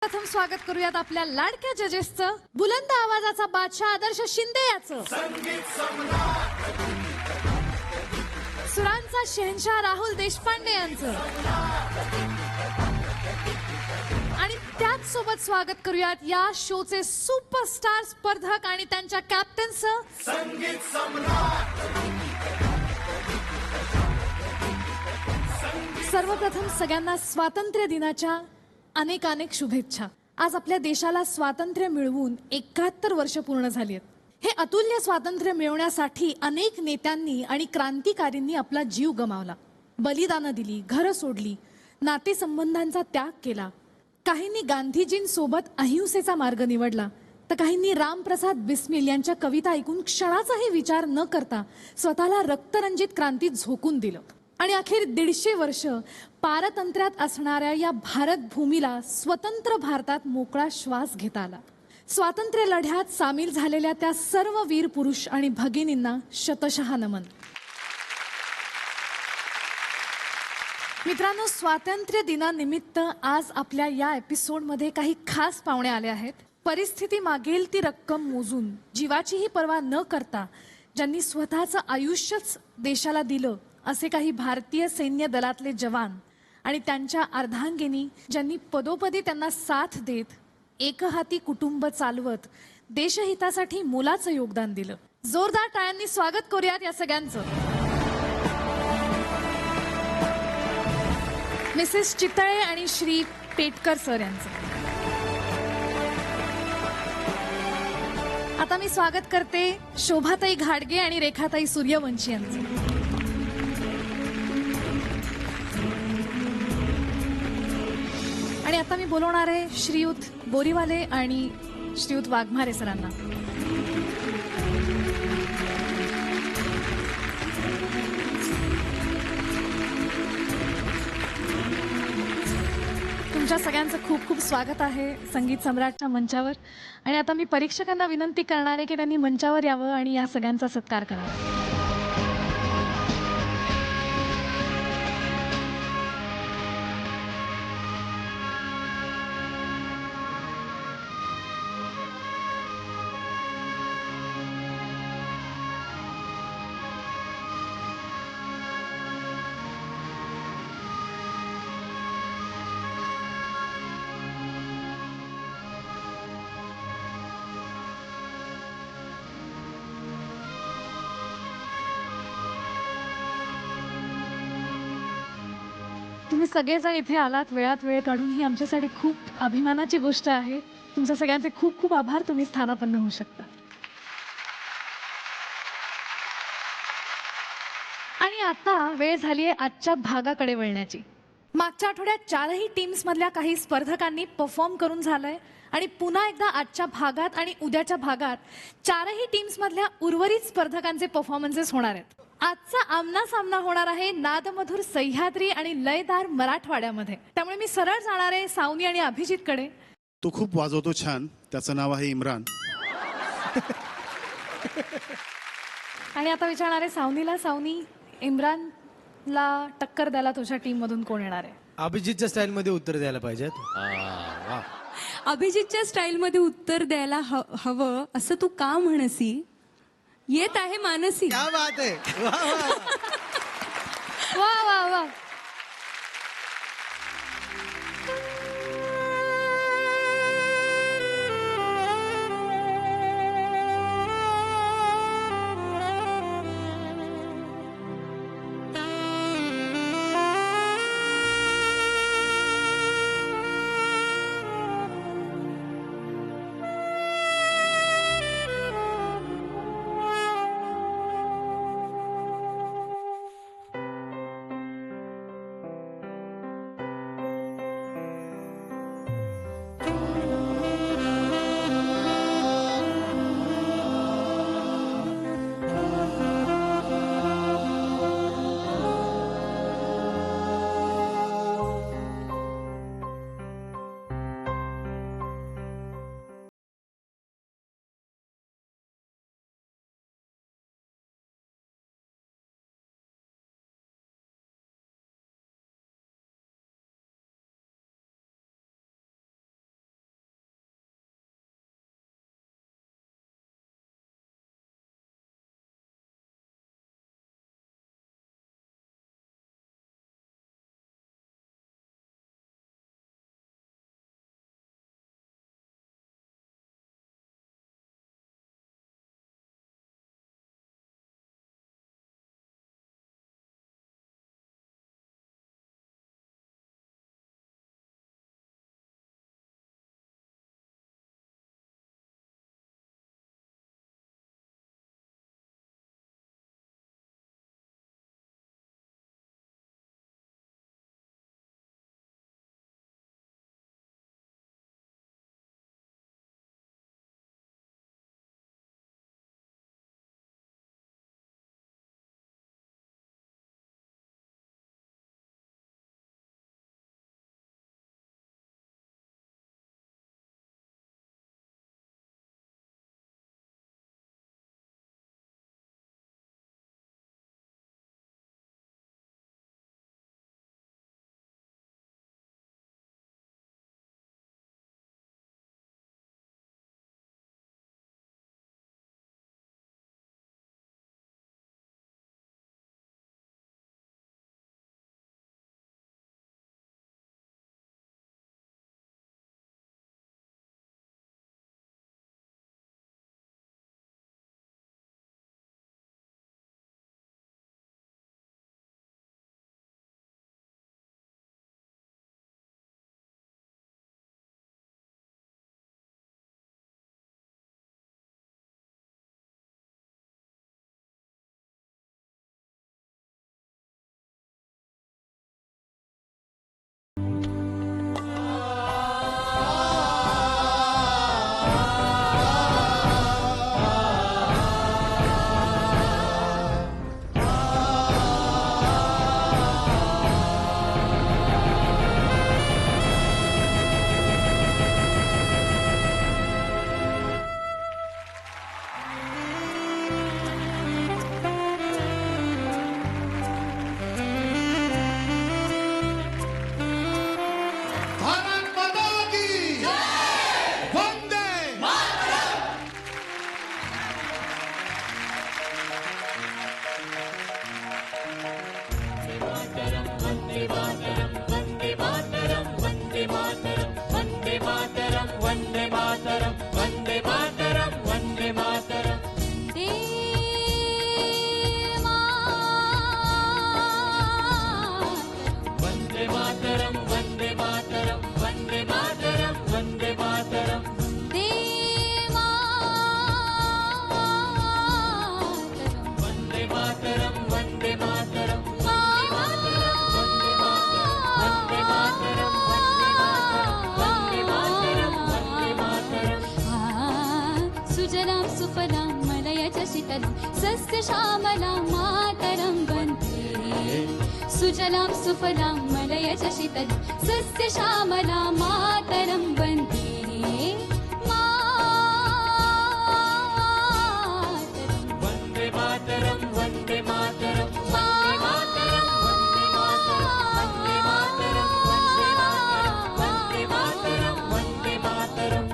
सर्वप्रथम स्वागत करूयात आपल्या लाडक्या जजेसचं, बुलंद आवाजाचा बादशाह आदर्श शिंदे याचं, सुरांचा शहनशाह राहुल देशपांडे यांचं, आणि त्याच सोबत स्वागत करूयात या शोचे सुपरस्टार स्पर्धक आणि त्यांच्या कॅप्टनचं, संगीत सम्राट। सर्वप्रथम सगळ्यांना स्वातंत्र्य दिनाच्या अनेक अनेक शुभेच्छा। आज आपल्या देशाला स्वातंत्र्य मिळवून 71 वर्ष पूर्ण झाली आहेत। हे अतुल्य स्वातंत्र्य मिळवण्यासाठी अनेक नेत्यांनी आणि क्रांतिकारींनी आपला जीव गमावला, बलिदान दिली, घरं सोडली, नातेसंबंधांचा त्याग केला। काहींनी गांधीजींसोबत अहिंसेचा मार्ग निवडला, तर काहींनी रामप्रसाद बिस्मिल यांच्या कविता ऐकून क्षणाचाही विचार न करता स्वतःला रक्तरंजित क्रांतीत झोकून दिलं। आणि अखेर 150 वर्ष पारतंत्र्यात असणाऱ्या या भारत भूमीला स्वतंत्र भारतात मोकळा श्वास घेता आला। स्वातंत्र्य लढ्यात सामील झालेल्या त्या सर्व वीर पुरुष आणि भगिनींना शतशः नमन। मित्रांनो, स्वातंत्र्य दिनानिमित्त आज आपल्या या एपिसोडमध्ये काही खास पाहुणे आले आहेत। परिस्थिती मागेल ती रक्कम मोजून जीवाचीही पर्वा न करता ज्यांनी स्वतःचं आयुष्यच देशाला दिलं असे काही भारतीय सैन्य दलातले जवान आणि त्यांच्या अर्धांगिनी ज्यांनी पदोपदी त्यांना साथ देत एकहाती कुटुंब चालवत देशहितासाठी मोलाचं योगदान दिलं। जोरदार टाळ्यांनी स्वागत करूयात या सगळ्यांचं। मिसेस चितळे आणि श्री पेटकर सर यांचं। आता मी स्वागत करते शोभाताई घाडगे आणि रेखाताई सूर्यवंशी यांचं। आणि आता मी बोलवणार आहे श्रीयुत बोरीवाले आणि श्रीयुत वाघमारे सरांना। तुमच्या सगळ्यांचं खूप खूप स्वागत आहे संगीत सम्राटच्या मंचावर। आणि आता मी परीक्षकांना विनंती करणार आहे की त्यांनी मंचावर यावं आणि या सगळ्यांचा सत्कार करावा। तुम्ही सगळेजण इथे आलात, वेळात वेळ काढून, ही आमच्यासाठी खूप अभिमानाची गोष्ट आहे। तुमच्या सगळ्यांचे खूप खूप आभार। तुम्ही स्थानापन्न होऊ शकता। आणि आता वेळ झाली आहे आजच्या भागाकडे वळण्याची। मागच्या आठवड्यात 4ही टीम्स मधल्या काही स्पर्धकांनी परफॉर्म करून झालंय आणि पुन्हा एकदा आजच्या भागात आणि उद्याच्या भागात 4ही टीम्स मधल्या उर्वरित स्पर्धकांचे परफॉर्मन्सेस होणार आहेत। आजचा आमना सामना होणार आहे नादमधुर सह्याद्री आणि लयदार मराठवाड्यामध्ये। त्यामुळे मी सरळ जाणार आहे सावनी आणि अभिजित कडे। तो खूप वाजवतो छान, त्याचं नाव आहे इम्रान। आणि आता विचारणार आहे सावनीला, सावनी इम्रानला टक्कर द्यायला तुझ्या टीम मधून कोण येणार आहे? अभिजितच्या स्टाईल मध्ये उत्तर द्यायला पाहिजेत। अभिजितच्या स्टाईल मध्ये उत्तर द्यायला हवं असं तू का म्हणसी? येत आहे मानसी। क्या बात आहे, वाह वाह। वा वा वा। मातरम वंदे मातरम वंदे मातरम वंदे मातरम वंदे मातरम वंदे मातरम वंदे मातरम वंदे मातरम वंदे मातरम वंदे मातरम वंदे मातरम वंदे मातरम वंदे मातरम सुजलां सुफलां मलयज शीतलं सस्यश्यामलां मातरं वन्दे सुजलां सुफलां मलयज शीतलं सस्यश्यामलां मातरं वन्दे वंदे मातरम वंदे मातरम वंदे मातरम वंदे मातरम वंदे मातरम वंदे मातरम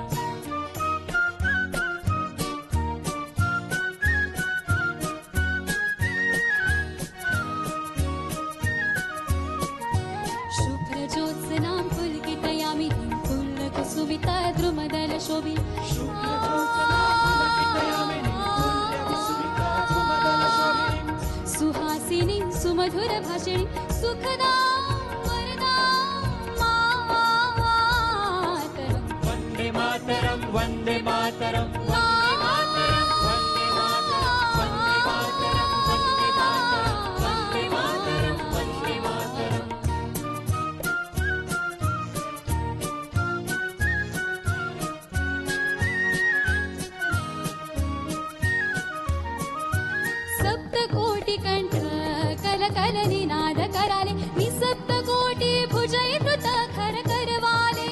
शुभ्रज्योत्स्नां पुलकितयामिनीं पुल्लकुसुमिता द्रुमदलशोभि सुहासिनी सुमधुरभाषिणी सुखदां वरदां मातरं वंदे मातरम वंदे मातरम वंदे मातरम वंदे मातरम वंदे मातरम वंदे मातरम सप्तकोटिकण्ठ कलकलनिनाद कराले निसप्तकोटि भुजैर्वृत खर करवाले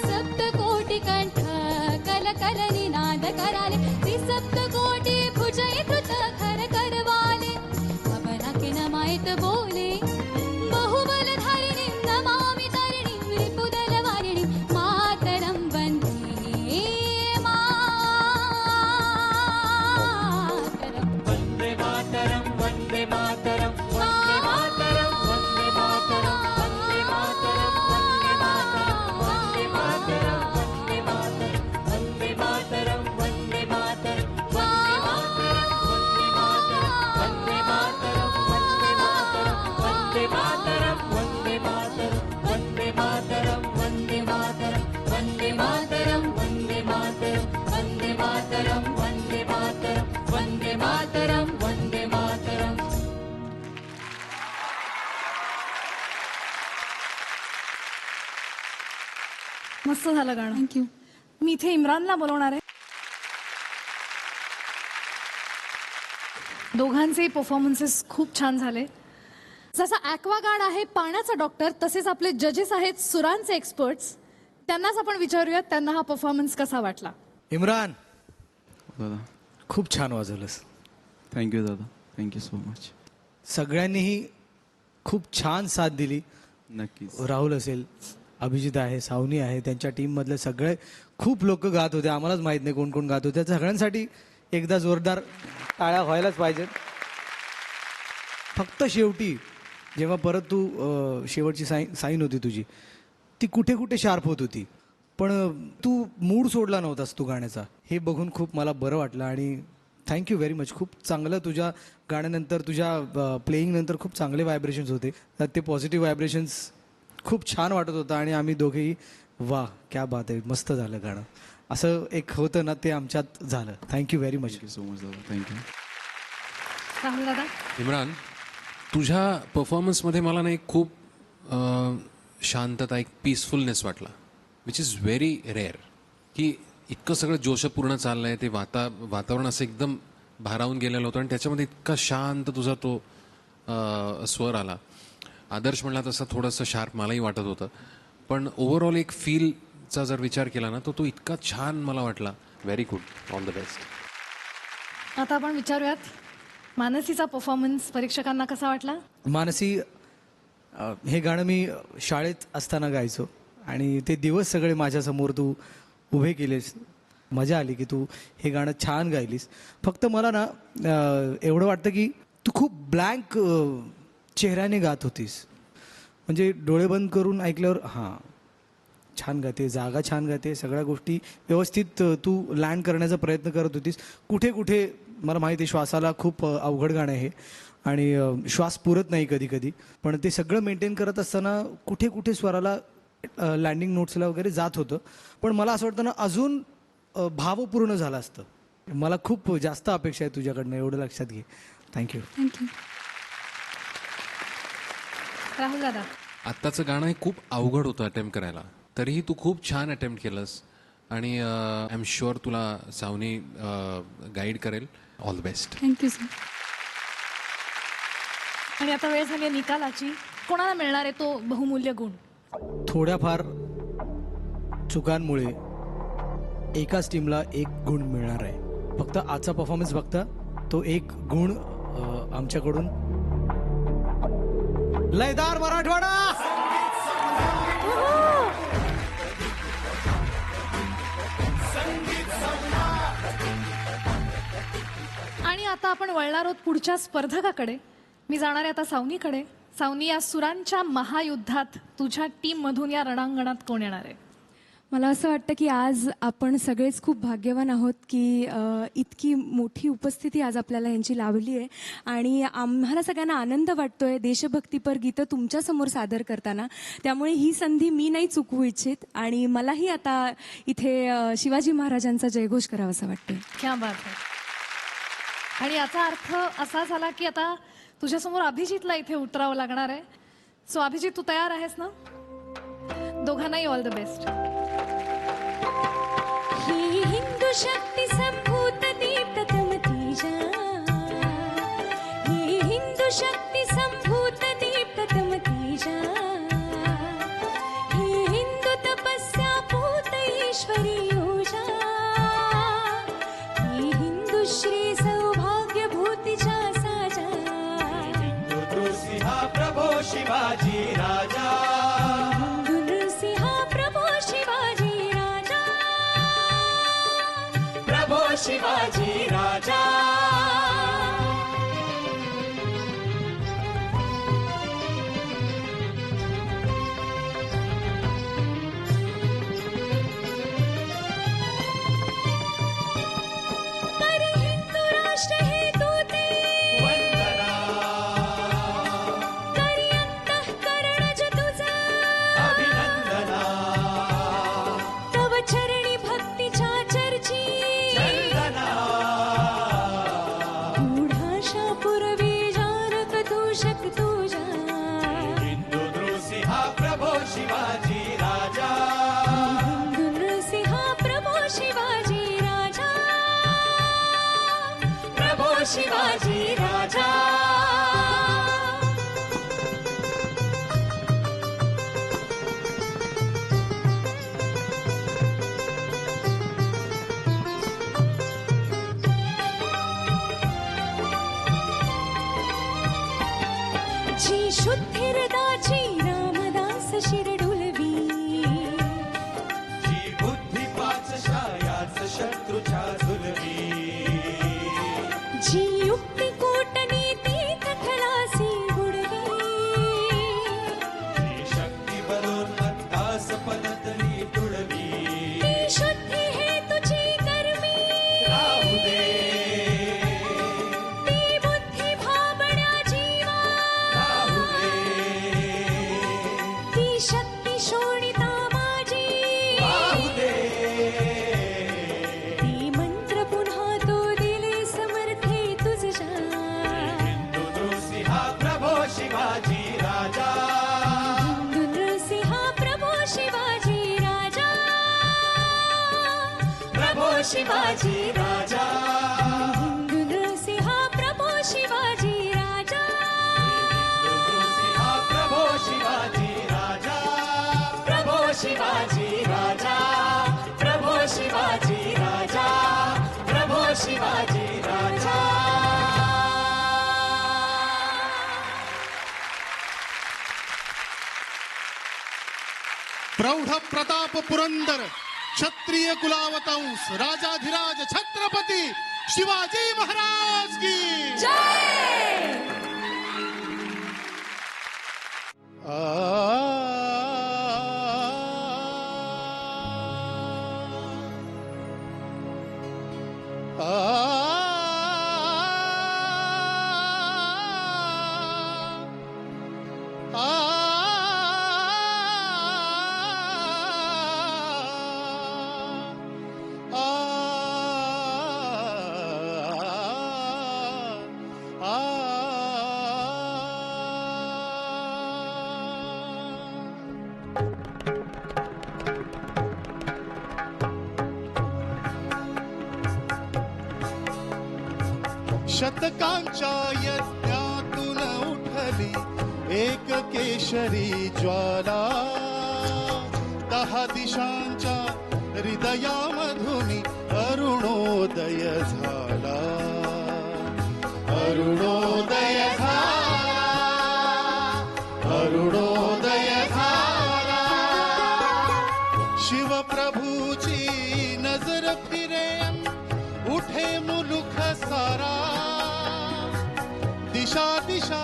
सप्तकोटिकण्ठ कलकलनिनाद कराले निसप्तकोटि भुजैर्वृत खर करवाले अबलाके नमायत बोले बहुबलधारिणीं नमामि तारिणीं रिपुदलवारिणीं मातरं वन्दे मातरम् वंदे मातरम वंदे मातरम वंदे मातरम वंदे मातरम वंदे मातरम वंदे मातरम वंदे मातरम वंदे मातरम वंदे मातरम वंदे मातरम वंदे मातरम वंदे मातरम वंदे मातरम वंदे मातरम वंदे मातरम वंदे मातरम वंदे मातरम वंदे मातरम वंदे मातरम मस्त झालं गाणं. थँक्यू. मी इथे इम्रानला बोलवणार आहे. दोघांचे परफॉर्मन्सेस खूप छान झाले. जसा ॲक्वागार्ड आहे पाण्याचा डॉक्टर, तसेच आपले जजेस आहेत सुरांचे एक्सपर्ट्स. त्यांनाच आपण विचारूयात त्यांना हा परफॉर्मन्स कसा वाटला. इम्रान दादा खूप छान वाजवलंस. थँक्यू दादा, थँक्यू सो मच. सगळ्यांनीही खूप छान साथ दिली. नक्कीच. राहुल असेल, अभिजित आहे, सावनी आहे, त्यांच्या टीममधले सगळे खूप लोक गात होते. आम्हालाच माहीत नाही कोण कोण गात होते. त्या सगळ्यांसाठी एकदा जोरदार टाळ्या व्हायलाच पाहिजेत. फक्त शेवटी जेव्हा परत तू शेवटची साईन होती तुझी, ती कुठे कुठे शार्प होत होती, पण तू मूड सोडला नव्हतास तू गाण्याचा. हे बघून खूप मला बरं वाटलं आणि थँक्यू व्हेरी मच. खूप चांगलं तुझ्या गाण्यानंतर, तुझ्या प्लेईंगनंतर खूप चांगले व्हायब्रेशन्स होते. तर ते पॉझिटिव्ह व्हायब्रेशन्स खूप छान वाटत होतं आणि आम्ही दोघेही वा क्या बात आहे, मस्त झालं गाणं, असं एक होतं ना, ते आमच्यात झालं. Thank you very much. Thank you so much दादा, थँक्यू. राहुल दादा. इम्रान, तुझ्या परफॉर्मन्समध्ये मला ना एक खूप शांतता, एक पीसफुलनेस वाटला, विच इज व्हेरी रेअर. की इतकं सगळं जोशपूर्ण चाललं आहे, ते वातावरण असं एकदम भारावून गेलेलं होतं आणि त्याच्यामध्ये इतका शांत तुझा तो स्वर आला. आदर्श म्हणला तसं थोडंसं शार्प मलाही वाटत होतं, पण ओव्हरऑल एक फीलचा जर विचार केला ना, तो इतका छान मला वाटला. Very good, all the best. आता आपण विचारूयात मानसीचा परफॉर्मन्स परीक्षकांना कसा वाटला. मानसी, हे गाणं मी शाळेत असताना गायचो आणि ते दिवस सगळे माझ्यासमोर तू उभे केलेस. मजा आली की तू हे गाणं छान गायलीस. फक्त मला ना एवढं वाटतं की तू खूप ब्लँक चेहऱ्याने गात होतीस. म्हणजे डोळे बंद करून ऐकल्यावर हां छान गाते, जागा छान गाते, सगळ्या गोष्टी व्यवस्थित तू लँड करण्याचा प्रयत्न करत होतीस. कुठे कुठे मला माहिती आहे श्वासाला खूप अवघड गाणं आहे आणि श्वास पुरत नाही कधी कधी, पण ते सगळं मेंटेन करत असताना कुठे कुठे स्वराला लँडिंग नोट्सला वगैरे जात होतं. पण मला असं वाटतं ना अजून भावपूर्ण झालं असतं. मला खूप जास्त अपेक्षा आहे तुझ्याकडनं, एवढं लक्षात घे. थँक्यू. थँक्यू. राहुल दादा, आत्ताचं गाणं हे खूप अवघड होतं अटेम्प्ट करायला, तरीही तू खूप छान अटेम्प्ट केलंस आणि आय एम शुअर तुला सावनी गाईड करेल. All the best. Thank you sir. आणि आता वेळ झाली आहे निकालाची. कोणाला मिळणार आहे तो बहुमूल्य गुण? थोड्याफार चुकांमुळे एकाच टीमला 1 गुण मिळणार आहे. फक्त आजचा परफॉर्मन्स बघता तो 1 गुण आमच्याकडून लयदार मराठवाडा. आणि आता आपण वळणार आहोत पुढच्या स्पर्धकाकडे. मी जाणार आहे आता सावनीकडे. सावनी, या सुरांच्या महायुद्धात तुझ्या टीम मधून या रणांगणात कोण येणार आहे? मला असं वाटतं की आज आपण सगळेच खूप भाग्यवान आहोत की इतकी मोठी उपस्थिती आज आपल्याला यांची लाभली आहे आणि आम्हाला सगळ्यांना आनंद वाटतोय देशभक्तीपर गीतं तुमच्यासमोर सादर करताना. त्यामुळे ही संधी मी नाही चुकवू इच्छित आणि मलाही आता इथे शिवाजी महाराजांचा जयघोष करावासा वाटतोय. क्या बात आहे. आणि याचा अर्थ असा झाला की आता तुझ्यासमोर अभिजितला इथे उतरावं लागणार आहे. सो अभिजित, तू तयार आहेस ना? दोघांनाही ऑल द बेस्ट. ही हिंदू शक्ती संभूत दीप्ततम तेजा, ही हिंदू शक्ती संभूत दीप्ततम तेजा, ही हिंदू तपस्या पूत ईश्वरी योजा, ही हिंदू श्री सौभाग्य भूतीच्या साजा, हिंदू नृसिंहा प्रभो शिवाजी राजा, हिंदू नृसिंहा प्रभो शिवाजी राजा, प्रभो शिवाजी राजा. पर हिंदू राष्ट्र हे दूते, वंदना करी अंतःकरणज तुझा, अभिनंदना तव चरणी भक्तीच्या चर्ची, चंदना गूढाशा पुरवी जानक दूषक तुझा, हिंदू नृसिंहा प्रभो शिवाजी राजा, हिंदू नृसिंहा प्रभो शिवाजी राजा, प्रभो शिवाजी राजा. जी शुद्ध हृदाची रामदास शिरडुलवी, जी बुद्धी पाचशायाच शत्रूच्या झुलवी, जी युक्ती कूटनीती कथलासी बुडवी, जी शक्ती बलोन्मत्तास पदतली तुळवी, ती शुद्धी हेतुची कर्मी, राहू दे, ती बुद्धी भाबड्या जीवा, राहू दे, ती शक्ती शोणिता माझी, राहू दे, ती मंत्र पुन्हा तो दिले समर्थे तुझ्या, हिंदू नृसिंहा प्रभो शिवाजी राजा, हिंदू नृसिंहा प्रभो शिवाजी राजा, प्रभो शिवाजी राजा, हिंदू नृसिंहा प्रभो शिवाजी राजा, हिंदू नृसिंहा प्रभो शिवाजी राजा, प्रभो शिवाजी राजा, प्रभो शिवाजी राजा, प्रभो शिवाजी राजा. प्रौढ प्रताप पुरंदर क्षत्रिय कुलावतंस राजाधिराज छत्रपती शिवाजी महाराज की आ शतकांच्या यज्ञातून उठली एक केशरी ज्वाला, 10 दिशांच्या हृदयामधून अरुणोदय झाला, अरुणोदय झाला, अरुणोदय झाला. शिवप्रभूची नजर फिरे उठे मुलुख सारा, दिशा दिशा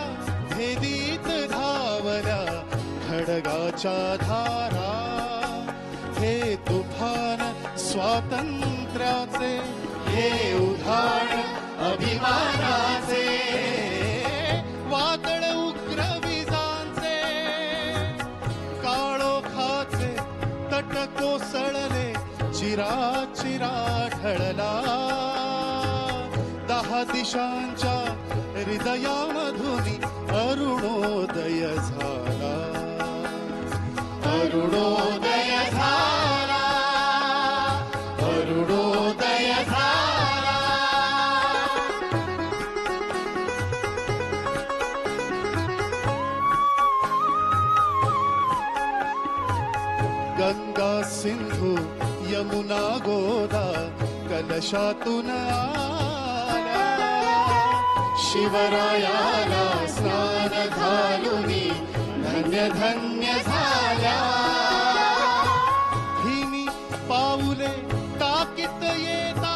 भेदीत धावल्या खडगाच्या धारा. हे तुफान स्वातंत्र्याचे, हे उधाण अभिमानाचे, वादळ उग्र विजांचे, काळोखाचे तट कोसळले, चिरा चिरा ढळला. 10 दिशांच्या हृदयामधून अरुणोदय झाला, अरुणोदय झाला, अरुणोदय झाला. गंगा सिंधू यमुना गोदा कलशातून आल्या, शिवरायाला स्नान घालुनी धन्य धन्य झाल्या. हिनी पाऊले टाकीत येता,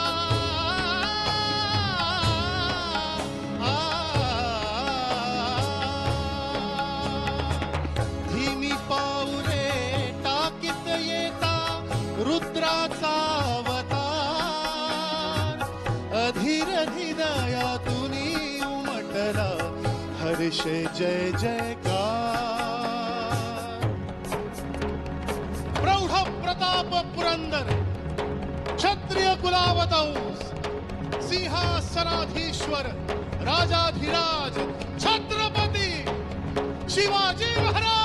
हिनी पाऊले टाकीत येता रुद्राचा अवतार. अधीर हृदयातून उमटला हर्ष जय जयकार. प्रौढ प्रताप पुरंदर क्षत्रिय कुलावतंस सिंहासनाधीश्वर राजाधिराज छत्रपती शिवाजी महाराज.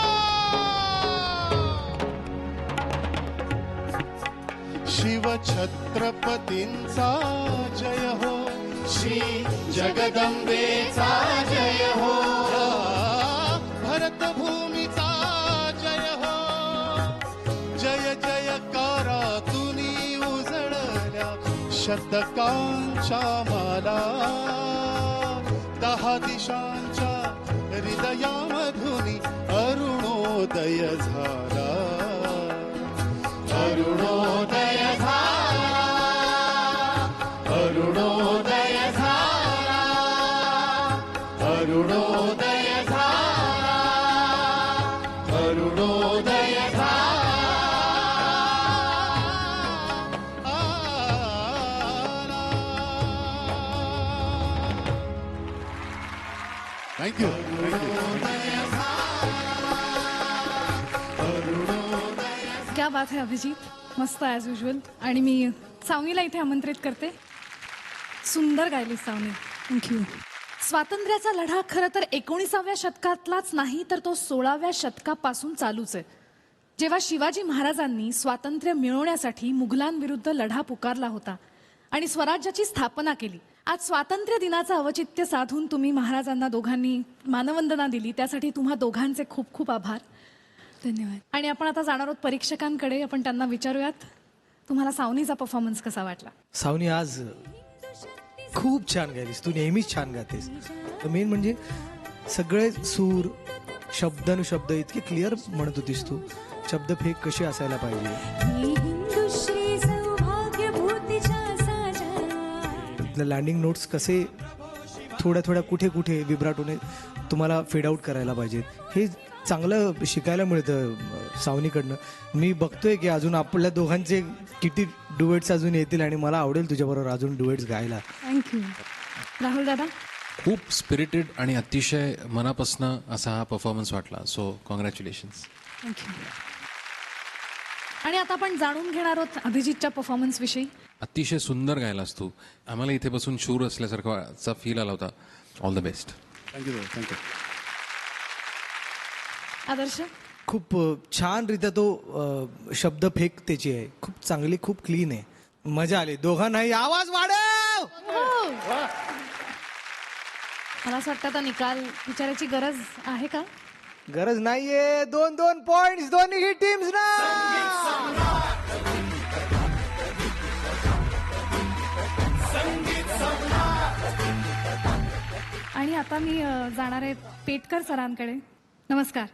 शिव छत्रपतींचा जय हो, श्री जगदंबेचा जय हो, भरत भूमीचा जय हो. जय जयकारातून उजळल्या शतकांच्या माला, 10 दिशांच्या हृदयामधून अरुणोदय झाला, अरुणोदय झाला, अरुणोदय झाला, अरुणोदय झाला, अरुणोदय झाला. थँक्यू. क्या बात है अभिजित, मस्त ॲज युजल. आणि मी सावनीला इथे आमंत्रित करते. सुंदर गायली सावनी, थँक्यू. स्वातंत्र्याचा लढा खरं तर 19व्या शतकातलाच नाही तर तो 16व्या शतकापासून चालूच आहे. जेव्हा शिवाजी महाराजांनी स्वातंत्र्य मिळवण्यासाठी मुघलांविरुद्ध लढा पुकारला होता आणि स्वराज्याची स्थापना केली. आज स्वातंत्र्य दिनाचं औचित्य साधून तुम्ही महाराजांना दोघांनी मानवंदना दिली, त्यासाठी तुम्हा दोघांचे खूप खूप आभार. धन्यवाद. आणि आपण आता जाणार आहोत परीक्षकांकडे. आपण त्यांना विचारूयात तुम्हाला सावनीचा परफॉर्मन्स कसा वाटला. सावनी आज खूप छान गायलीस, तू नेहमीच छान गातेस. मेन म्हणजे सगळे सूर शब्दानुशब्द इतके क्लिअर म्हणत होतीस तू. शब्दफेक कशी असायला पाहिजे, हिंदुश्री सौभाग्यभूतीच्या साजा. लँडिंग नोट्स कसे थोड्या थोड्या कुठे कुठे विब्राटोने तुम्हाला फेड आउट करायला पाहिजेत, हे चांगलं शिकायला मिळतं सावनीकडनं. मी बघतोय की अजून आपल्या दोघांचे किती डुएट्स अजून येतील आणि मला आवडेल तुझ्याबरोबर अजून डुएट्स गायला. थँक्यू. राहुल दादा. खूप स्पिरिटेड आणि अतिशय मनापासनं असा हा परफॉर्मन्स वाटला. So congratulations. थँक्यू. आणि आता आपण जाणून घेणार आहोत अभिजितच्या परफॉर्मन्स विषयी. अतिशय सुंदर गायलास तू. आम्हाला इथे बसून शूर असल्यासारखा फील आला होता. All the best. थँक्यू दादा. थँक्यू. आदर्श. खूप छानरित्या तो शब्द फेक त्याची आहे. खूप चांगली, खूप क्लीन आहे. मजा आली. दोघांनाही आवाज वाढव. मला असं वाटतं आता निकाल विचारायची गरज आहे का? गरज नाहीये. 2-2 पॉइंट्स दोन्ही टीम्स ना. आणि आता मी जाणार आहे पेटकर सरांकडे. नमस्कार.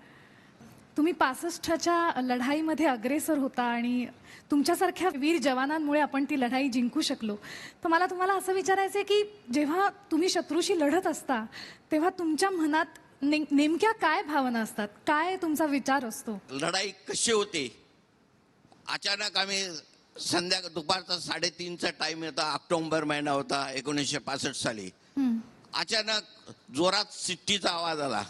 तुम्ही 65च्या लढाईमध्ये अग्रेसर होता आणि तुमच्यासारख्या वीर जवानांमुळे आपण ती लढाई जिंकू शकलो. तर मला तुम्हाला असं विचारायचं आहे की जेव्हा तुम्ही शत्रूशी लढत असता तेव्हा तुमच्या मनात नेमक्या काय भावना असतात, काय तुमचा विचार असतो? लढाई कशी होती? अचानक आम्ही दुपारचा 3:30चा टाइम होता. ऑक्टोबर महिना होता 1965 साली. अचानक जोरात शिट्टीचा आवाज आला.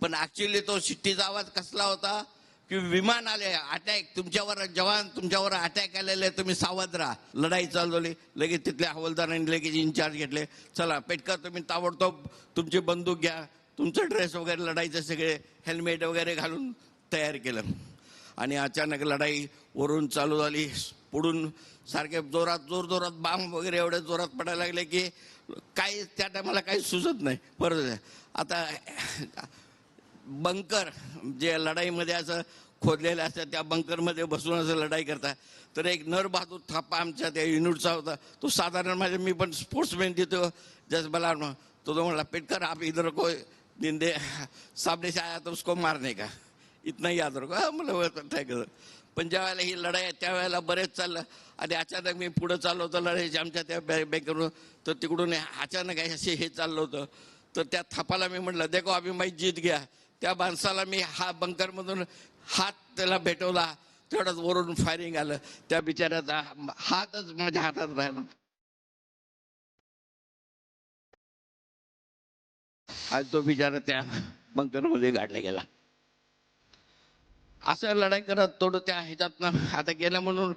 पण ऍक्च्युली तो शिट्टीचा आवाज कसला होता की विमान आले, अटॅक, तुमच्यावर जवान, तुमच्यावर अटॅक आलेले, तुम्ही सावध राहा. लढाई चालवली. लगेच तिथल्या हवालदारांनी लगेच इन्चार्ज घेतले. चला पेटकर, तुम्ही ताबडतोब तुमची बंदूक घ्या, तुमचं ड्रेस वगैरे लढाईचे सगळे हेल्मेट वगैरे घालून तयार केलं. आणि अचानक लढाई वरून चालू झाली. पुढून सारखे जोरात बांब वगैरे एवढे जोरात पडायला लागले की काही त्या टायमाला काही सुचत नाही. बरोबर. आता बंकर जे लढाईमध्ये असं खोदलेलं असतं त्या बंकरमध्ये बसून असं लढाई करता. तर एक नरबहादूर थापा आमच्या त्या युनिटचा होता. तो साधारण माझे, मी पण स्पोर्ट्समॅन तिथं जस मला तो म्हणला, पेटकर आप इधर को निंदे सामने से आया तो उसको मारने का, इतना याद रखो. मला पण ज्या वेळेला ही लढाई आहे त्यावेळेला बरेच चाललं. आणि अचानक मी पुढं चाललो होतं लढाईची आमच्या त्या बँकेवरून. तर तिकडून अचानक असे हे चाललं होतं. तर त्या थापाला मी म्हटलं, देखो अभी मैं जीत गया. त्या माणसाला मी बंकरमधून हात त्याला भेटवला. तेवढंच वरून फायरिंग आलं. त्या बिचाऱ्याचा हातच माझ्या हातात राहिला. आज तो बिचारा त्या बंकरमध्ये गाडला गेला. असं लढाई करत थोडं त्या ह्याच्यातनं आता गेलं म्हणून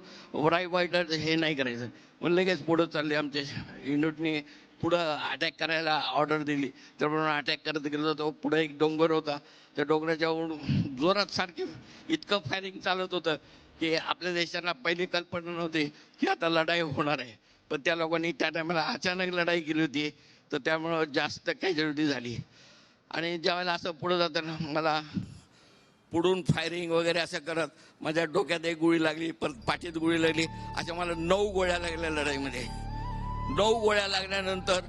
वाईट हे नाही करायचं म्हणून लगेच पुढं चालले. आमच्या युनिटने पुढं अटॅक करायला ऑर्डर दिली. त्याप्रमाणे अटॅक करत गेलो. तो पुढे एक डोंगर होता. त्या डोंगराच्या जोरात सारखी इतकं फायरिंग चालत होतं की आपल्या देशाला पहिली कल्पना नव्हती की आता लढाई होणार आहे. पण त्या लोकांनी त्या टायमाला अचानक लढाई केली होती. तर त्यामुळं जास्त कॅज्युलिटी झाली. आणि ज्यावेळेला असं पुढं जाताना मला पुढून फायरिंग वगैरे असं करत माझ्या डोक्यात एक गोळी लागली, परत पाठीत गोळी लागली. अशा मला 9 गोळ्या लागल्या लढाईमध्ये. 9 गोळ्या लागल्यानंतर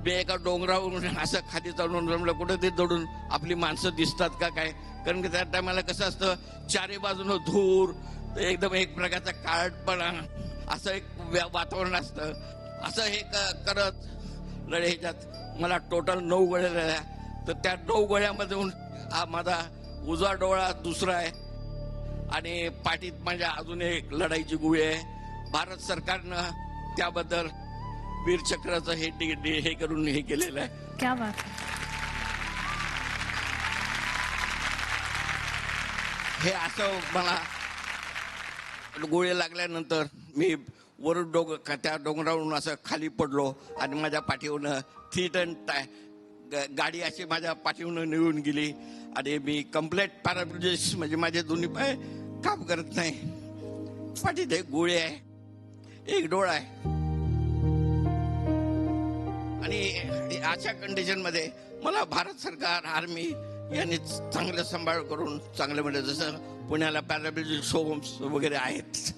मी एका डोंगरावरून असं खाली चढून जमलं. कुठं ते दडून आपली माणसं दिसतात का काय, कारण की त्या टायमाला कसं असतं, चारी बाजूनं धूर, एकदम एक प्रकारचा काळपणा, असं एक वातावरण असतं. असं हे करत लढाईच्यात मला टोटल 9 गोळ्या लागल्या. तर त्या 9 गोळ्यामधून माझा उजवा डोळा दुसरा आहे आणि पाठीत माझ्या अजून एक लढाईची गोळी आहे. भारत सरकारनं त्याबद्दल वीरचक्राचं हे करून हे केलेलं आहे. क्या बात. हे असं मला गोळी लागल्यानंतर मी वरून त्या डोंगरावरून असं खाली पडलो आणि माझ्या पाठीवरून 3 टन गाडी अशी माझ्या पाठीवरून निघून गेली. आणि मी कम्प्लीट पॅरालिसिस, म्हणजे माझे दोन्ही पाय काम करत नाही. पाठीत एक गोळी आहे, एक डोळा आहे. आणि अशा कंडिशन मध्ये मला भारत सरकार, आर्मी यांनी चांगलं सांभाळ करून चांगलं म्हणजे जसं पुण्याला पॅरालिसिस होम्स वगैरे आहेत.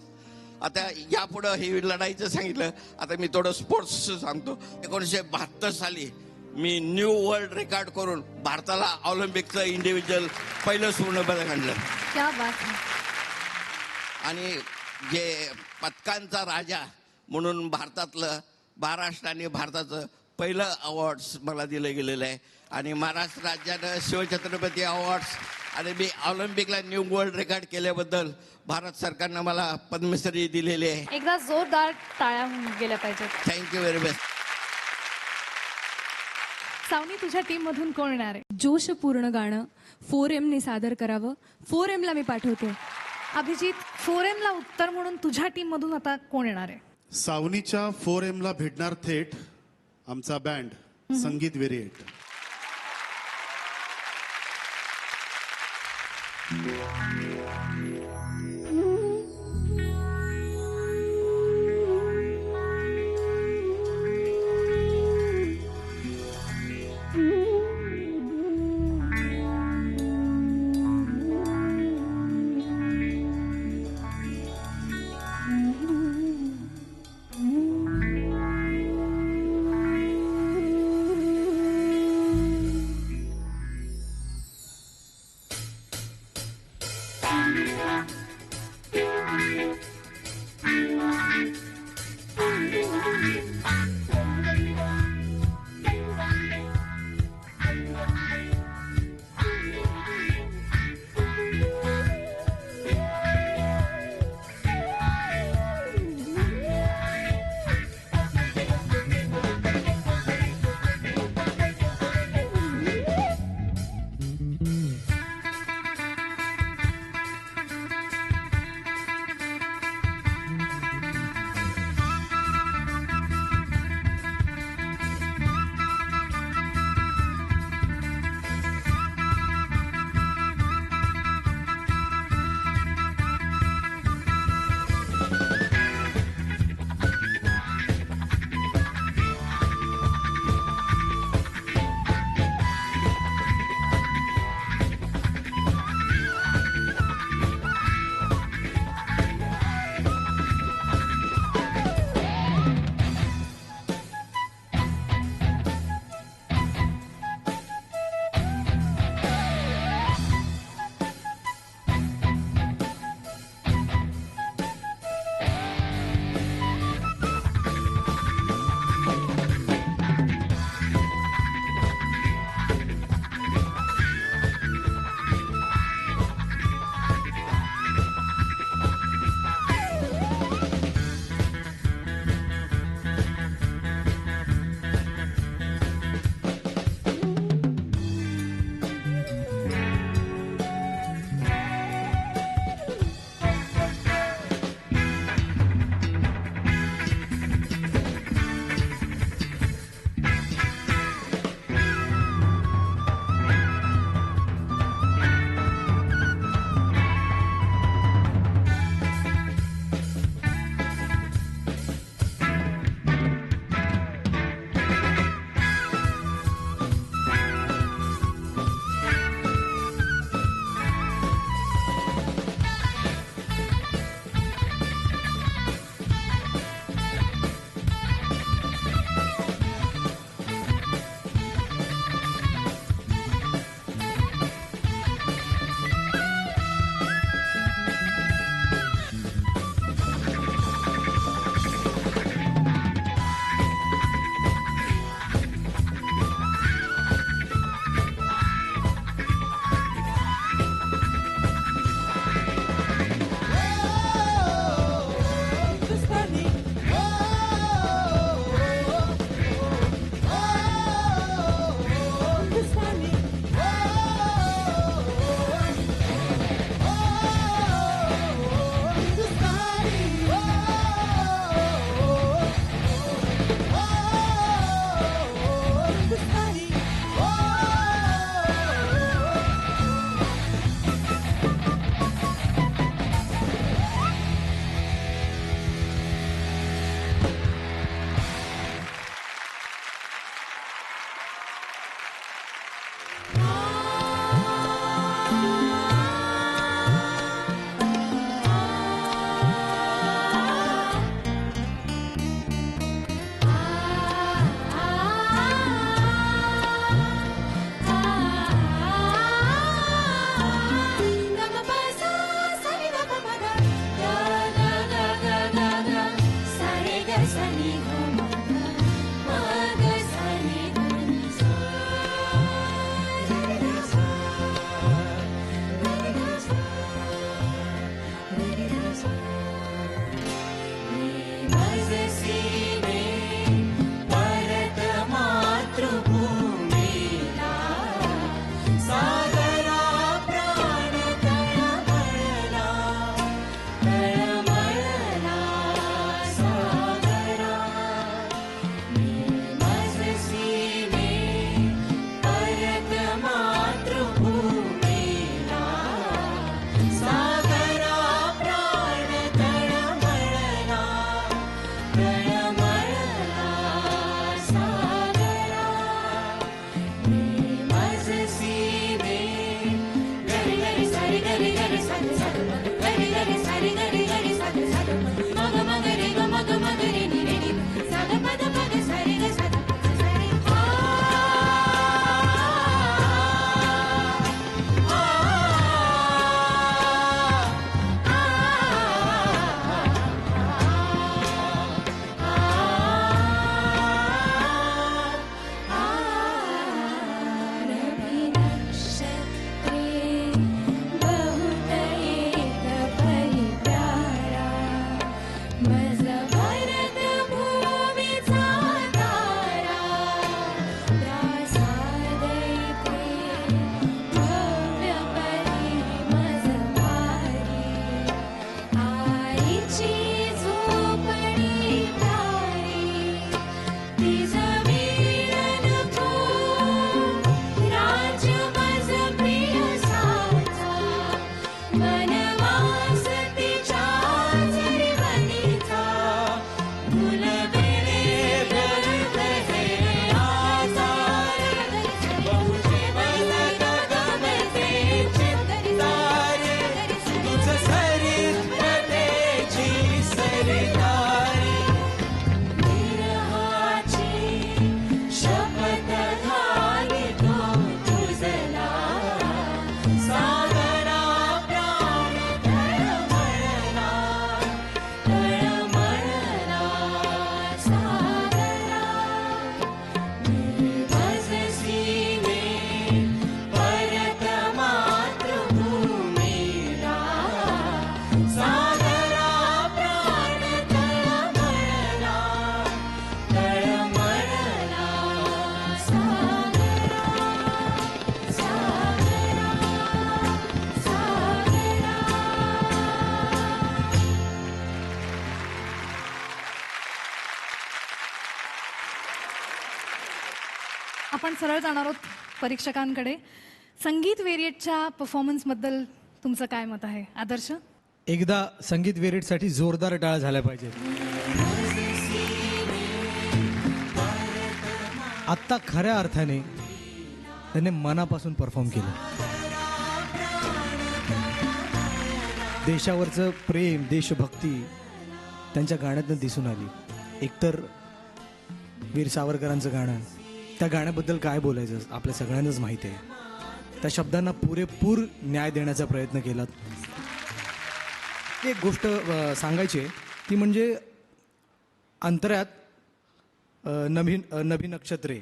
आता यापुढं ही लढाईचं सांगितलं. आता मी थोडं स्पोर्ट्सचं सांगतो. 1972 साली मी न्यू वर्ल्ड रेकॉर्ड करून भारताला ऑलिम्पिकचं इंडिव्हिज्युअल पहिलं सुवर्ण पदक आणलं. क्या बात. आणि जे पदकांचा राजा म्हणून भारतातलं, महाराष्ट्राने भारताचं पहिलं अवॉर्ड्स मला दिलं गेलेलं आहे. आणि महाराष्ट्र राज्यानं शिवछत्रपती अवॉर्ड्स आणि मी ऑलिम्पिकला न्यू वर्ल्ड रेकॉर्ड केल्याबद्दल भारत सरकारनं मला पद्मश्री दिलेली आहे. एकदा जोरदार टाळ्या गेल्या पाहिजेत. Thank you very much. सावनी, तुझ्या टीम मधून कोण येणार आहे? जोशपूर्ण गाणं 4Mने सादर करावं. 4Mला मी पाठवते. अभिजित, 4M ला उत्तर म्हणून तुझ्या टीम मधून आता कोण येणार आहे? सावनीच्या 4M ला भेटणार थेट आमचा बँड संगीत वेरिएट. आपण सरळ जाणार आहोत परीक्षकांकडे. संगीत वेरिएटच्या परफॉर्मन्सबद्दल तुमचं काय मत आहे आदर्श? एकदा संगीत वेरिएटसाठी जोरदार टाळ्या झाल्या पाहिजेत. आत्ता खऱ्या अर्थाने त्याने मनापासून परफॉर्म केलं. देशावरचं प्रेम, देशभक्ती त्यांच्या गाण्यातनं दिसून आली. एकतर वीर सावरकरांचं गाणं, त्या गाण्याबद्दल काय बोलायचं आपल्या सगळ्यांनाच माहिती आहे. त्या शब्दांना पुरेपूर न्याय देण्याचा प्रयत्न केला. एक गोष्ट सांगायची आहे ती म्हणजे अंतऱ्यात नभी नक्षत्रे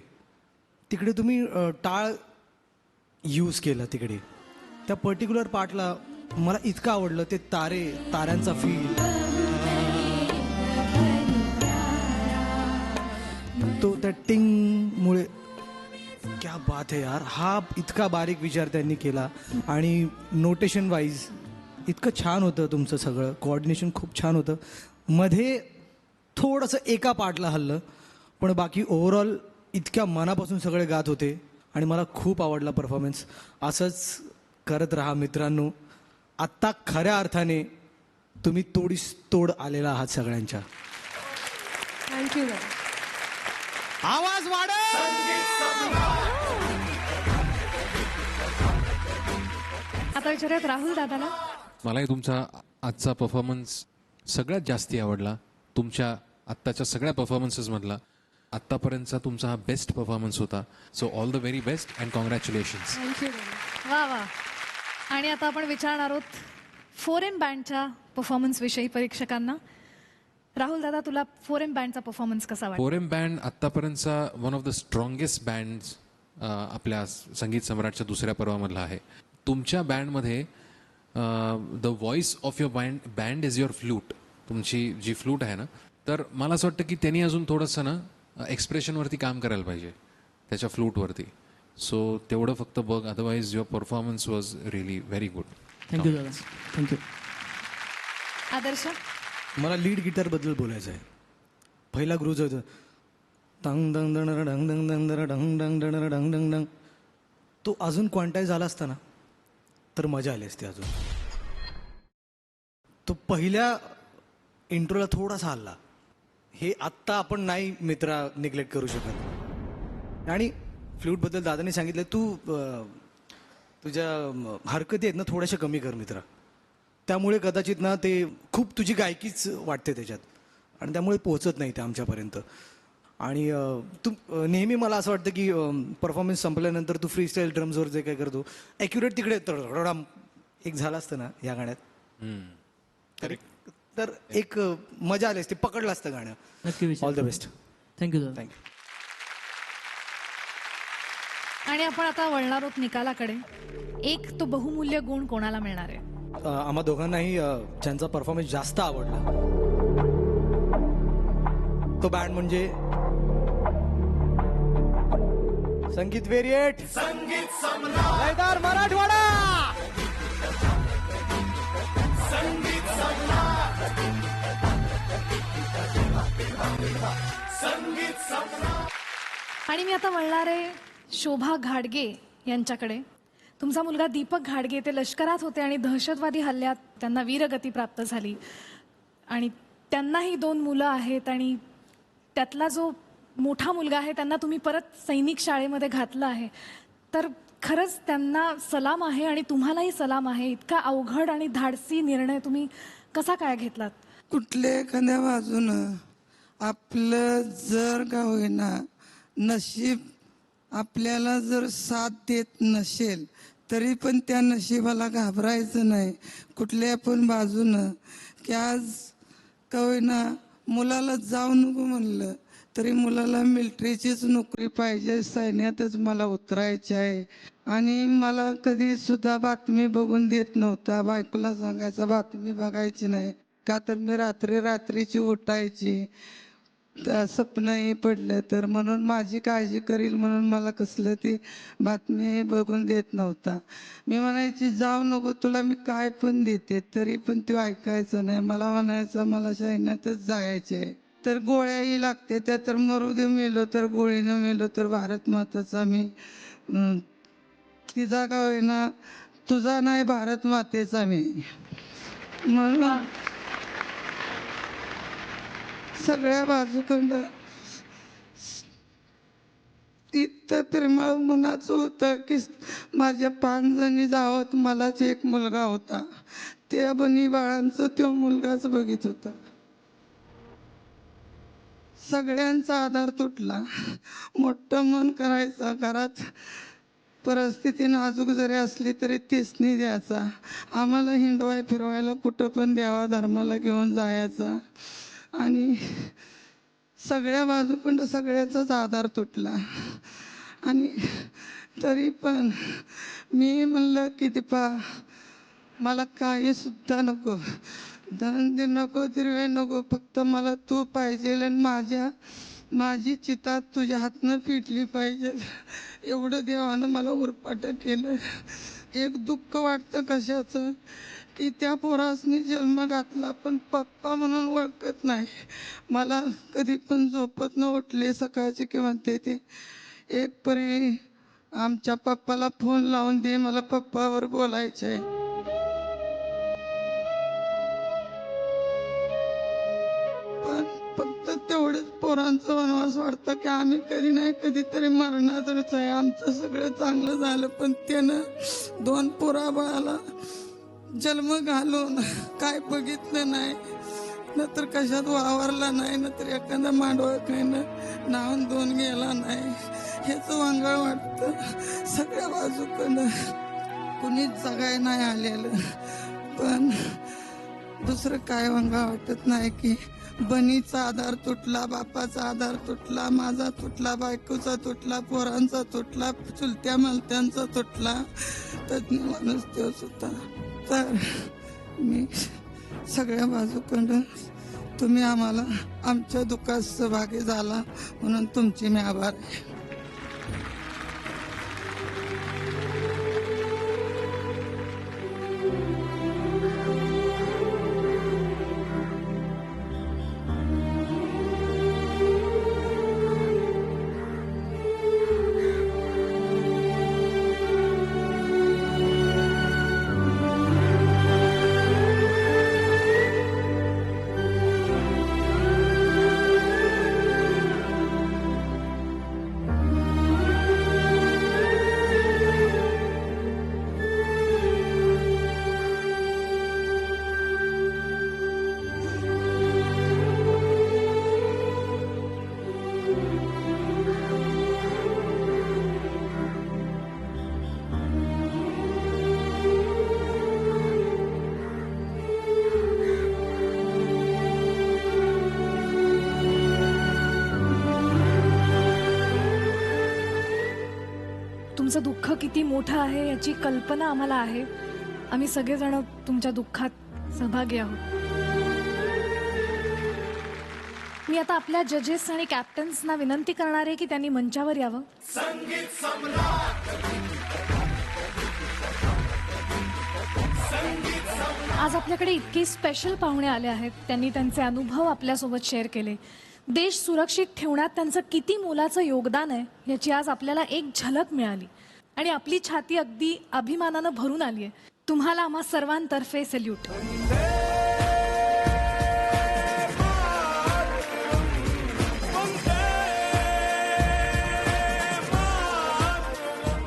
तिकडे तुम्ही टाळ यूज केला. तिकडे त्या पर्टिक्युलर पार्टला मला इतकं आवडलं. ते ताऱ्यांचा फील, तो त्या टिंगमुळे क्या बात आहे यार. हा इतका बारीक विचार त्यांनी केला आणि नोटेशन वाईज इतकं छान होतं तुमचं सगळं. कोऑर्डिनेशन खूप छान होतं. मध्ये थोडंसं एका पार्टला हल्लं, पण बाकी ओव्हरऑल इतक्या मनापासून सगळे गात होते आणि मला खूप आवडला परफॉर्मन्स. असंच करत राहा मित्रांनो. आत्ता खऱ्या अर्थाने तुम्ही तोडीस तोड आलेला आहात सगळ्यांच्या. थँक्यू. आवाज वाढ. आता विचारूयात राहुल दादाला. मलाही तुमचा आजचा परफॉर्मन्स सगळ्यात जास्ती आवडला. तुमच्या आत्ताच्या सगळ्या परफॉर्मन्सेसमधला आत्तापर्यंतचा तुमचा हा बेस्ट परफॉर्मन्स होता. So all the very best and congratulations. Thank you. वा वा. आणि आता आपण विचारणार आहोत फोरेन बँडच्या परफॉर्मन्सविषयी परीक्षकांना. राहुल दादा, तुला फोरेन बँडचा परफॉर्मन्स कसा वाटला? फोरेन बँड आत्तापर्यंतचा one of the strongest bands आपल्या संगीत सम्राटच्या दुसऱ्या पर्वामधला आहे. तुमच्या बँडमध्ये the voice of your band is your flute. तुमची जी फ्लूट आहे ना, तर मला असं वाटतं की त्यांनी अजून थोडंसं ना एक्सप्रेशनवरती काम करायला पाहिजे त्याच्या फ्लूटवरती. सो तेवढं फक्त बघ. Otherwise your performance was really very good. Thank you दादा. थँक्यू. आदर्श? मला लीड गिटारबद्दल बोलायचं आहे. पहिला ग्रूज होतं डंग डंग डंग डंग डंग डंग डंग डंग डंग डंग डंग डंग. तो अजून क्वांटाईज झाला असता ना तर मजा आली असती अजून. तो पहिल्या इंट्रोला थोडासा हल्ला. हे आत्ता आपण नाही मित्रा निग्लेक्ट करू शकत. आणि फ्लूटबद्दल दादाने सांगितलं तुझ्या हरकती आहेत ना थोड्याशा कमी कर मित्रा. त्यामुळे कदाचित ना ते खूप तुझी गायकीच वाटते त्याच्यात आणि त्यामुळे पोहोचत नाही ते आमच्यापर्यंत. आणि तू नेहमी मला असं वाटतं की परफॉर्मन्स संपल्यानंतर तू फ्रीस्टाईल ड्रम्सवर जे काय करतो ॲक्युरेट तिकडे एक झालं असतं ना या गाण्यात तर एक मजा आली असते. पकडलं असतं गाणं. नक्की. All the best. Thank you. Thank you. आणि आपण आता वळणार आहोत निकालाकडे. एक तो बहुमूल्य गुण कोणाला मिळणार आहे? आम्हा दोघांनाही ज्यांचा परफॉर्मन्स जास्त आवडला तो बँड म्हणजे संगीत वेरिएट, संगीत सम्राट, लयदार मराठवाडा. संगीत सम्राट, संगीत सम्राट. आणि मी आता वळणार आहे शोभा घाडगे यांच्याकडे. तुमचा मुलगा दीपक घाडगे ते लष्करात होते आणि दहशतवादी हल्ल्यात त्यांना वीरगती प्राप्त झाली आणि त्यांनाही 2 मुलं आहेत आणि त्यातला जो मोठा मुलगा आहे त्यांना तुम्ही परत सैनिक शाळेमध्ये घातलं आहे. तर खरंच त्यांना सलाम आहे आणि तुम्हालाही सलाम आहे. इतका अवघड आणि धाडसी निर्णय तुम्ही कसा काय घेतलात? कुठल्या एखाद्या बाजूनं आपलं जर का होईना नशीब आपल्याला जर साथ देत नसेल तरी पण त्या नशिबाला घाबरायचं नाही. कुठल्या पण बाजूनं की आज का होईना मुलाला जाऊ नको म्हणलं तरी मुलाला मिलिटरीचीच नोकरी पाहिजे, सैन्यातच मला उतरायचे आहे. आणि मला कधी सुद्धा बातमी बघून देत नव्हता. बायकोला सांगायचा बातमी बघायची नाही का तर मी रात्रीची उठायची स्वप्नही पडलं तर, म्हणून माझी काळजी करील म्हणून मला कसलं ती बातमी बघून देत नव्हता. मी म्हणायची जाऊ नको, तुला मी काय पण देते, तरी पण तो ऐकायचं नाही. मला म्हणायचं मला सैन्यातच जायचे. तर गोळ्याही लागते त्या, तर मरू दे मेलो तर गोळीनं मेलो तर भारत माताचा मी तिचा का होईना तुझा नाही भारत मातेचा मी. म्हणून सगळ्या बाजूकडं इतकं प्रेमळ मनाचं होतं की माझ्या 5 जणी जावत मलाच एक मुलगा होता. त्या बनी बाळांचं तो मुलगाच बघित होता. सगळ्यांचा आधार तुटला. मोठं मन करायचं, घरात परिस्थिती नाजूक जरी असली तरी तिसनी द्यायचा. आम्हाला हिंडवाय फिरवायला कुठं पण देवा धर्माला घेऊन जायचा. आणि सगळ्या बाजूकडं सगळ्याचाच आधार तुटला. आणि तरी पण मी म्हणलं की दीपा मला काही सुद्धा नको, धन नको, दिरवे नको, फक्त मला तू पाहिजे आणि माझी चिता तुझ्या हातनं पिटली पाहिजे. एवढं देवानं मला उरपाट केलं. एक दुःख वाटतं कशाचं की त्या पोरासनी जन्म घातला पण पप्पा म्हणून ओळखत नाही. मला कधी पण झोपत न उठले सकाळचे किंवा ते एक परी आमच्या पप्पाला फोन लावून दे, मला पप्पावर बोलायचं आहे. पण फक्त तेवढंच पोरांचं वनवास वाटतं की आम्ही कधी नाही कधीतरी मरणारच आहे. आमचं सगळं चांगलं झालं पण त्यानं 2 पोराबाळाला जन्म घालून काय बघितलं नाही, नंतर कशात वावरला नाही, नंतर एखादा मांडवळ खायनं नाहून 2 गेला नाही. हेच वांगळ वाटतं. सगळ्या बाजूकडं कुणीच जगाय नाही आलेलं. पण दुसरं काय वांगळ वाटत नाही की बनीचा आधार तुटला, बापाचा आधार तुटला, माझा तुटला, बायकोचा तुटला, पोरांचा तुटला, चुलत्या मालत्यांचा तुटला, तज्ञ माणूस तोच होता. तर मी सगळ्या बाजूकडं तुम्ही आम्हाला आमच्या दुःखात सहभागी झाला म्हणून तुमचे मी आभार आहे. तुमचं दुःख किती मोठं आहे याची कल्पना आम्हाला आहे. आम्ही सगळेजण तुमच्या दुःखात सहभागी आहोत. मी आता आपल्या जजेस आणि कॅप्टन्सना विनंती करणार आहे की त्यांनी मंचावर यावं. संगीत सम्राट, आज आपल्याकडे इतके स्पेशल पाहुणे आले आहेत. त्यांनी त्यांचे अनुभव आपल्यासोबत शेअर केले. देश सुरक्षित ठेवण्यात त्यांचं किती मोलाचं योगदान आहे याची आज आपल्याला एक झलक मिळाली आणि आपली छाती अगदी अभिमानानं भरून आली आहे. तुम्हाला आम्हा सर्वांतर्फे सल्यूट.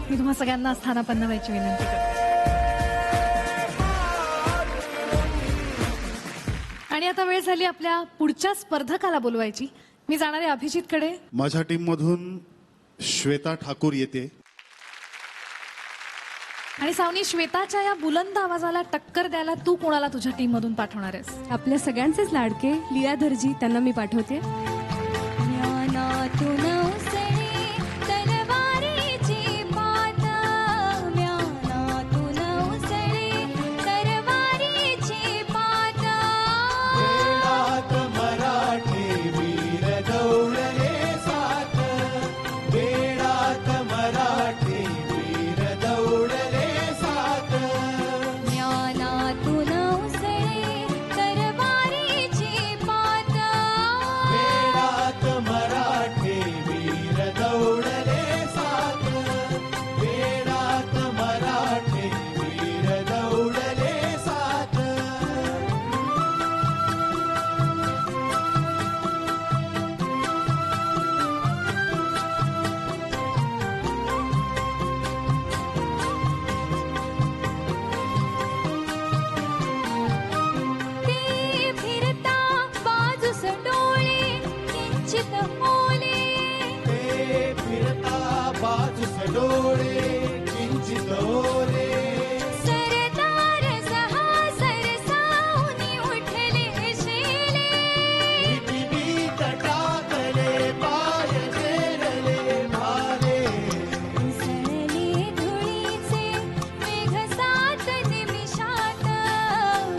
मी तुम्हा सगळ्यांना स्थानापन्न व्हायची विनंती करते. आणि आता वेळ झाली आपल्या पुढच्या स्पर्धकाला बोलवायची. मी जाणार आहे अभिजितकडे. माझ्या टीम मधून श्वेता ठाकूर येते. आणि सावनी, श्वेताच्या या बुलंद आवाजाला टक्कर द्यायला तू कोणाला तुझ्या टीम मधून पाठवणार आहेस? आपल्या सगळ्यांचेच लाडके लीलाधरजी, त्यांना मी पाठवते. ज्ञानातून उसळी तलवारीची पात, ज्ञानातून उसळी तलवारीची पात. वेडात मराठी वीर दौडले सात, वेडात मराठी वीर दौडले सात. ज्ञानातून उसळी तलवारीची पात, किंचित ओले ते फिरता बाजूस डोळे किंचित ओले सरदार सहा सरसावनी उठले शेले किती तटाकले पाय झेलले भाले उसळले धुळीचे मेघ सात निमिषात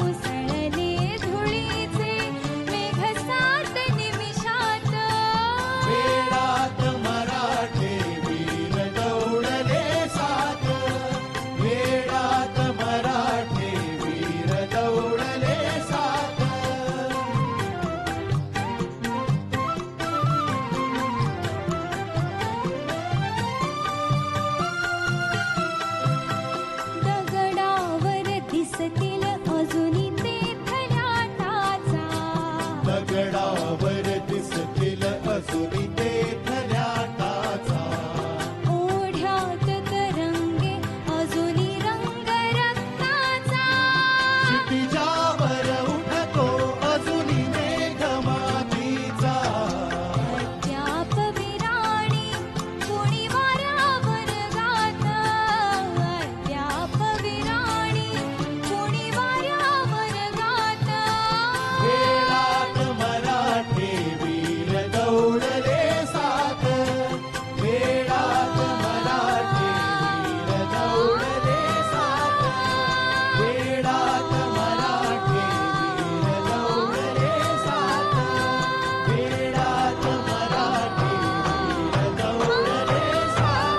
उसळले धुळीचे मेघ सात निमिषात वेळात मराठे वीर दौडले सात वेळात मराठे वीर दौडले सात दगडावर दिसतील अजूनी तेथल्या टाचा दगडावर दिसतील अजूनी ते खऱ्या टाचा ओढ्यात तरंगे अजूनी रंग रक्ताचा क्षितिजावर उठतो अजूनी मेघमातीचा अद्याप विराणी कुणी वाऱ्यावर गात अद्याप विराणी कुणी वाऱ्यावर गात वेळात मराठे वीर दौडले सात वेळात मराठे वीर दौडले सात वेळात मराठे वीर दौडले सात वेळात मराठे वीर दौडले सात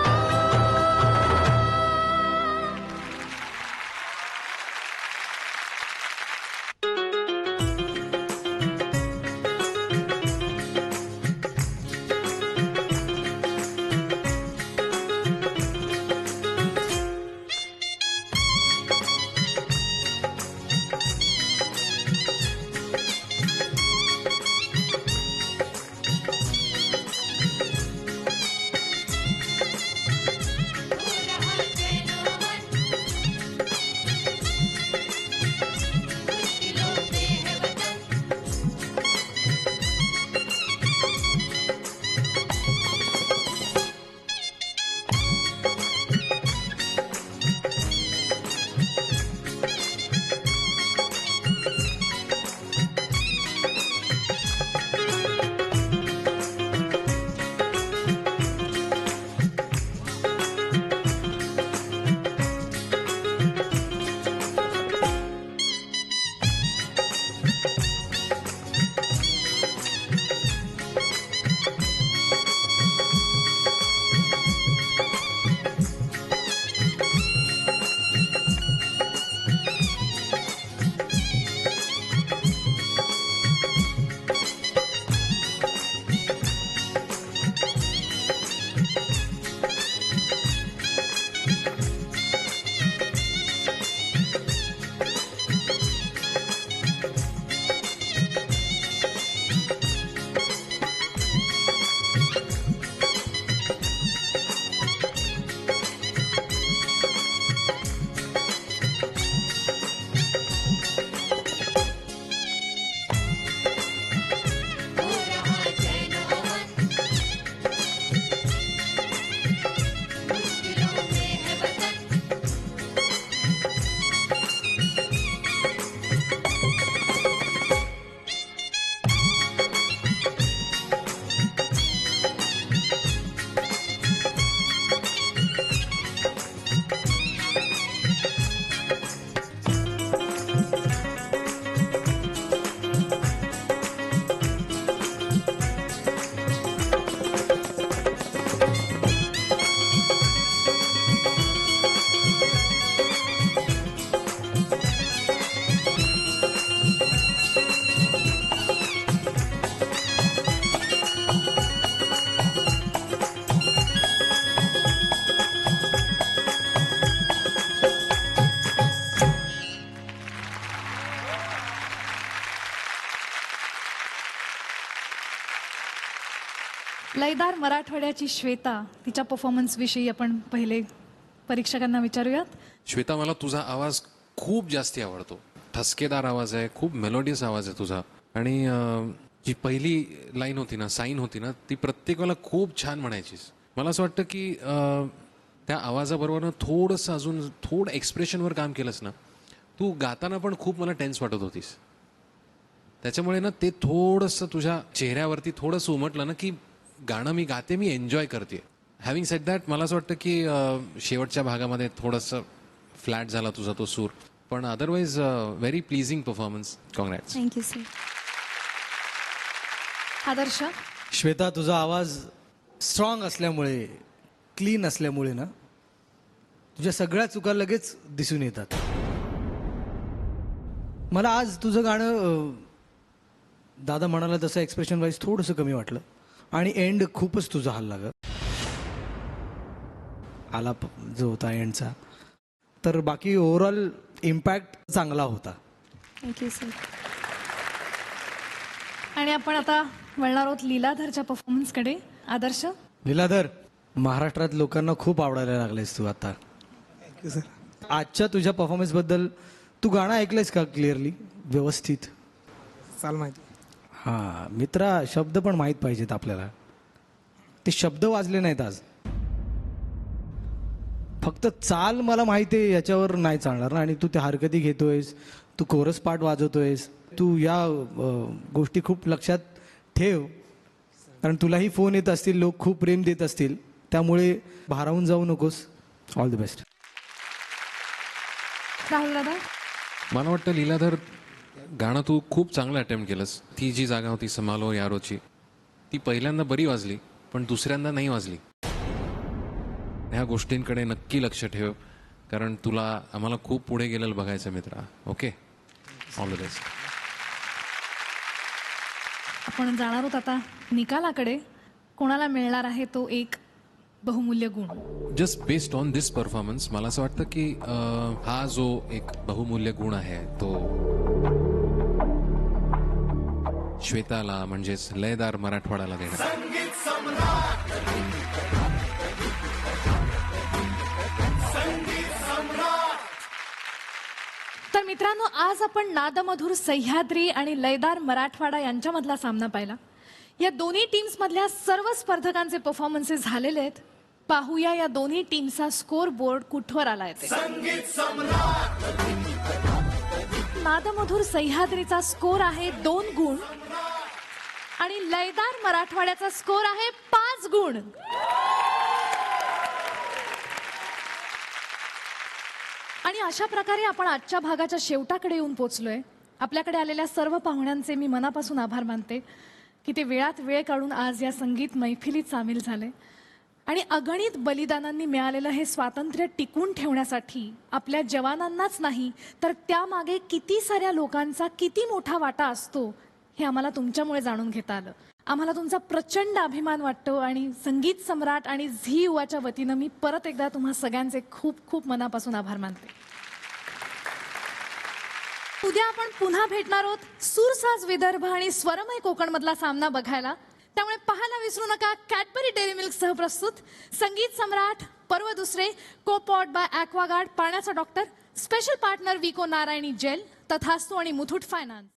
लयदार मराठवाड्याची श्वेता, तिच्या परफॉर्मन्स विषयी आपण पहिले परीक्षकांना विचारूयात. श्वेता, मला तुझा आवाज खूप जास्ती आवडतो. ठसकेदार आवाज आहे, खूप मेलोडियस आवाज आहे तुझा. आणि जी पहिली लाईन होती ना, साईन होती ना, ती प्रत्येकाला खूप छान म्हणायचीस. मला असं वाटतं की त्या आवाजाबरोबर थोडंसं अजून थोडं एक्सप्रेशनवर काम केलंस ना, तू गाताना पण खूप मला टेन्स वाटत होतीस. त्याच्यामुळे ना ते थोडंसं तुझ्या चेहऱ्यावरती थोडंसं उमटलं ना, की गाणं मी गाते, मी एन्जॉय करते. हॅव्हिंग सेड दॅट, मला असं वाटतं की शेवटच्या भागामध्ये थोडंसं फ्लॅट झाला तुझा तो सूर, पण otherwise very pleasing performance. Congrats. Thank you sir. Adarsh, Shweta, तुझा आवाज स्ट्रॉंग असल्यामुळे, क्लीन असल्यामुळे ना, तुझ्या सगळ्या चुका लगेच दिसून येतात. मला आज तुझं गाणं दादा म्हणाला तसं एक्सप्रेशन वाईज थोडंसं कमी वाटलं आणि एंड खूपच तुझा हल्ला ग आलाप जो होता एंडचा. तर बाकी ओव्हरऑल इम्पॅक्ट चांगला होता. Thank you sir. आणि आपण आता वळणार आहोत लीलाधरच्या परफॉर्मन्सकडे. आदर्श, लीलाधर, महाराष्ट्रात लोकांना खूप आवडायला लागलेस तू आता. Thank you sir. आजच्या तुझ्या परफॉर्मन्सबद्दल, तू गाणं ऐकलंयस का क्लिअरली, व्यवस्थित? चाल माहिती. हां मित्रा, शब्द पण माहीत पाहिजेत आपल्याला. ते शब्द वाजले नाहीत आज. फक्त चाल मला माहिती आहे याच्यावर नाही चालणार ना. आणि तू त्या हरकती घेतोयस, तू कोरस पार्ट वाजवतोयस, तू या गोष्टी खूप लक्षात ठेव. कारण तुलाही फोन येत असतील, लोक खूप प्रेम देत असतील, त्यामुळे भारावून जाऊ नकोस. All the best. राहुल दादा. मला वाटतं लीलाधर, गाणं तू खूप चांगलं अटेम्प्ट केलंस. ती जी जागा होती समालो यारोची, ती पहिल्यांदा बरी वाजली, पण दुसऱ्यांदा नाही वाजली. ह्या गोष्टींकडे नक्की लक्ष ठेव, कारण तुला आम्हाला खूप पुढे गेलेलं बघायचं मित्रा. Okay, all the best. आपण जाणार आहोत आता निकालाकडे. कोणाला मिळणार आहे तो एक बहुमूल्य गुण? Just based on this performance मला असं वाटतं की हा जो एक बहुमूल्य गुण आहे तो श्वेताला, म्हणजेच लयदार मराठवाड्याला देणार. तर मित्रांनो, आज आपण नादमधुर सह्याद्री आणि लयदार मराठवाडा यांच्यामधला सामना पाहिला. या दोन्ही टीम्स मधल्या सर्व स्पर्धकांचे परफॉर्मन्सेस झालेले आहेत. पाहूया या दोन्ही टीमचा स्कोर बोर्ड कुठवर आलाय ते. नादमधुर सह्याद्रीचा स्कोर आहे 2 गुण आणि लयदार मराठवाड्याचा स्कोर आहे 5 गुण. आणि अशा प्रकारे आपण आजच्या भागाच्या शेवटाकडे येऊन पोहोचलोय. आपल्याकडे आलेल्या सर्व पाहुण्यांचे मी मनापासून आभार मानते की ते वेळात वेळ काढून आज या संगीत मैफिलीत सामील झाले. आणि अगणित बलिदानांनी मिळालेलं हे स्वातंत्र्य टिकून ठेवण्यासाठी आपल्या जवानांनाच नाही, तर त्यामागे किती साऱ्या लोकांचा किती मोठा वाटा असतो हे आम्हाला तुमच्यामुळे जाणून घेता आलं. आम्हाला तुमचा प्रचंड अभिमान वाटतो आणि संगीत सम्राट आणि झी युवाच्या वतीनं मी परत एकदा तुम्हा सगळ्यांचे खूप खूप मनापासून आभार मानते. उद्या आपण पुन्हा भेटणार आहोत सूरसाज विदर्भ आणि स्वरमय कोकण मधला सामना बघायला. त्यामुळे पाहायला विसरू नका. कॅडबरी डेअरी मिल्क सह प्रस्तुत संगीत सम्राट पर्व दुसरे, कोपॉट बाय ॲक्वागार्ड, पाण्याचा डॉक्टर, स्पेशल पार्टनर विको नारायणी जेल, तथास्तू आणि मुथूट फायनान्स.